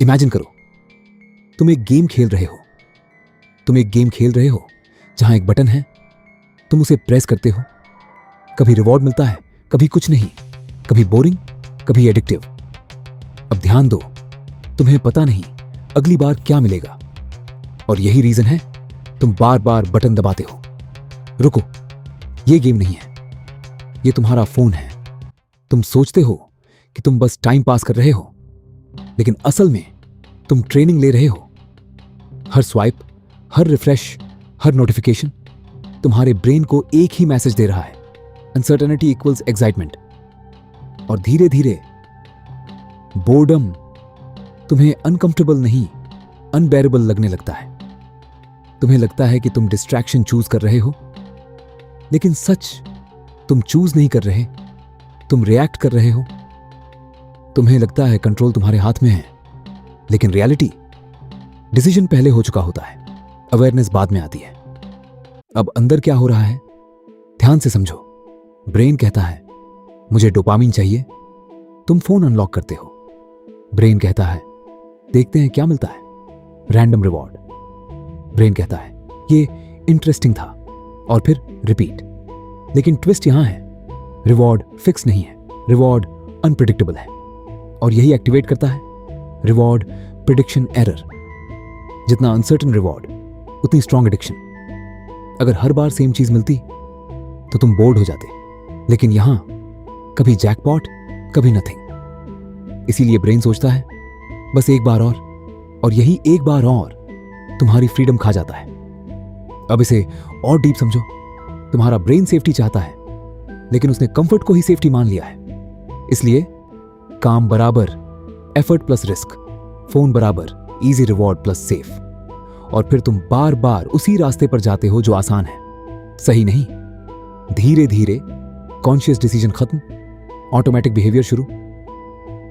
Imagine करो, तुम एक गेम खेल रहे हो। जहां एक बटन है, तुम उसे प्रेस करते हो। कभी रिवॉर्ड मिलता है, कभी कुछ नहीं, कभी बोरिंग, कभी एडिक्टिव। अब ध्यान दो, तुम्हें पता नहीं अगली बार क्या मिलेगा, और यही रीजन है तुम बार बार बटन दबाते हो। रुको, ये गेम नहीं है, ये तुम्हारा फोन है। तुम सोचते हो कि तुम बस टाइम पास कर रहे हो, लेकिन असल में तुम ट्रेनिंग ले रहे हो। हर स्वाइप, हर रिफ्रेश, हर नोटिफिकेशन तुम्हारे ब्रेन को एक ही मैसेज दे रहा है, अनसर्टेनिटी इक्वल्स एक्साइटमेंट। और धीरे धीरे बोर्डम तुम्हें अनकंफर्टेबल नहीं, अनबेरेबल लगने लगता है। तुम्हें लगता है कि तुम डिस्ट्रैक्शन चूज कर रहे हो, लेकिन सच तुम चूज नहीं कर रहे, तुम रिएक्ट कर रहे हो। तुम्हें लगता है कंट्रोल तुम्हारे हाथ में है, लेकिन रियलिटी, डिसीजन पहले हो चुका होता है, अवेयरनेस बाद में आती है। अब अंदर क्या हो रहा है, ध्यान से समझो। ब्रेन कहता है मुझे डोपामिन चाहिए, तुम फोन अनलॉक करते हो। ब्रेन कहता है देखते हैं क्या मिलता है, रैंडम रिवॉर्ड। ब्रेन कहता है ये इंटरेस्टिंग था, और फिर रिपीट। लेकिन ट्विस्ट यहां है, रिवॉर्ड फिक्स नहीं है, रिवॉर्ड अनप्रिडिक्टेबल है, और यही एक्टिवेट करता है रिवॉर्ड प्रिडिक्शन एरर। जितना अनसर्टेन रिवॉर्ड, उतनी स्ट्रॉन्ग एडिक्शन। अगर हर बार सेम चीज मिलती तो तुम बोर्ड हो जाते, लेकिन यहां कभी जैकपॉट, कभी नथिंग। इसीलिए ब्रेन सोचता है बस एक बार और यही एक बार और तुम्हारी फ्रीडम खा जाता है। अब इसे और डीप समझो। तुम्हारा ब्रेन सेफ्टी चाहता है, लेकिन उसने कंफर्ट को ही सेफ्टी मान लिया है। इसलिए काम बराबर एफर्ट प्लस रिस्क, फोन बराबर इजी रिवॉर्ड प्लस सेफ। और फिर तुम बार बार उसी रास्ते पर जाते हो जो आसान है, सही नहीं। धीरे धीरे कॉन्शियस डिसीजन खत्म, ऑटोमेटिक बिहेवियर शुरू।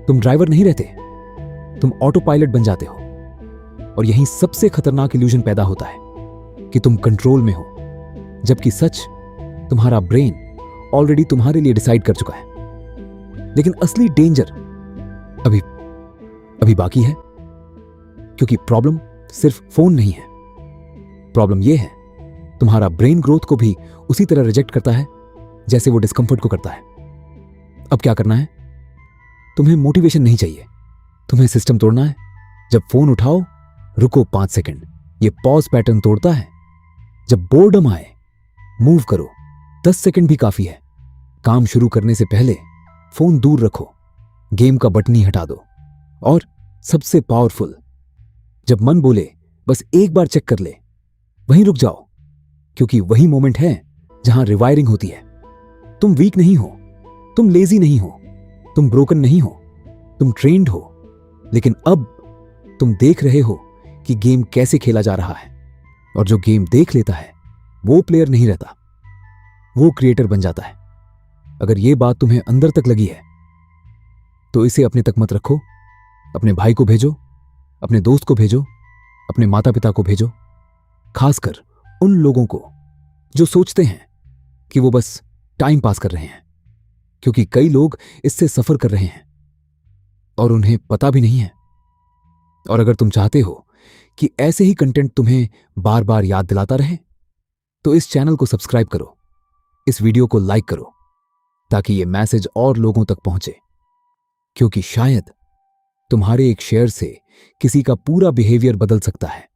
तुम ड्राइवर नहीं रहते, तुम ऑटो पायलट बन जाते हो। और यही सबसे खतरनाक इल्यूजन पैदा होता है कि तुम कंट्रोल में हो, जबकि सच तुम्हारा ब्रेन ऑलरेडी तुम्हारे लिए डिसाइड कर चुका है। लेकिन असली डेंजर अभी बाकी है, क्योंकि प्रॉब्लम सिर्फ फोन नहीं है। प्रॉब्लम यह है तुम्हारा ब्रेन ग्रोथ को भी उसी तरह रिजेक्ट करता है जैसे वो डिस्कंफर्ट को करता है। अब क्या करना है, तुम्हें मोटिवेशन नहीं चाहिए, तुम्हें सिस्टम तोड़ना है। जब फोन उठाओ, रुको 5 सेकंड, ये पॉज पैटर्न तोड़ता है। जब बोर्डम आए, मूव करो, 10 सेकंड भी काफी है। काम शुरू करने से पहले फोन दूर रखो, गेम का बटन ही हटा दो। और सबसे पावरफुल, जब मन बोले बस एक बार चेक कर ले, वहीं रुक जाओ, क्योंकि वही मोमेंट है जहां रिवायरिंग होती है। तुम वीक नहीं हो, तुम लेजी नहीं हो, तुम ब्रोकन नहीं हो, तुम ट्रेन्ड हो। लेकिन अब तुम देख रहे हो कि गेम कैसे खेला जा रहा है। और जो गेम देख लेता है वो प्लेयर नहीं रहता, वो क्रिएटर बन जाता है। अगर ये बात तुम्हें अंदर तक लगी है तो इसे अपने तक मत रखो। अपने भाई को भेजो, अपने दोस्त को भेजो, अपने माता पिता को भेजो, खासकर उन लोगों को जो सोचते हैं कि वो बस टाइम पास कर रहे हैं। क्योंकि कई लोग इससे सफर कर रहे हैं और उन्हें पता भी नहीं है। और अगर तुम चाहते हो कि ऐसे ही कंटेंट तुम्हें बार बार याद दिलाता रहे, तो इस चैनल को सब्सक्राइब करो, इस वीडियो को लाइक करो, ताकि ये मैसेज और लोगों तक पहुंचे। क्योंकि शायद तुम्हारे एक शेयर से किसी का पूरा बिहेवियर बदल सकता है।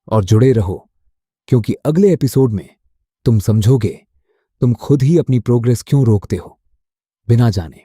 और जुड़े रहो, क्योंकि अगले एपिसोड में तुम समझोगे तुम खुद ही अपनी प्रोग्रेस क्यों रोकते हो बिना जाने।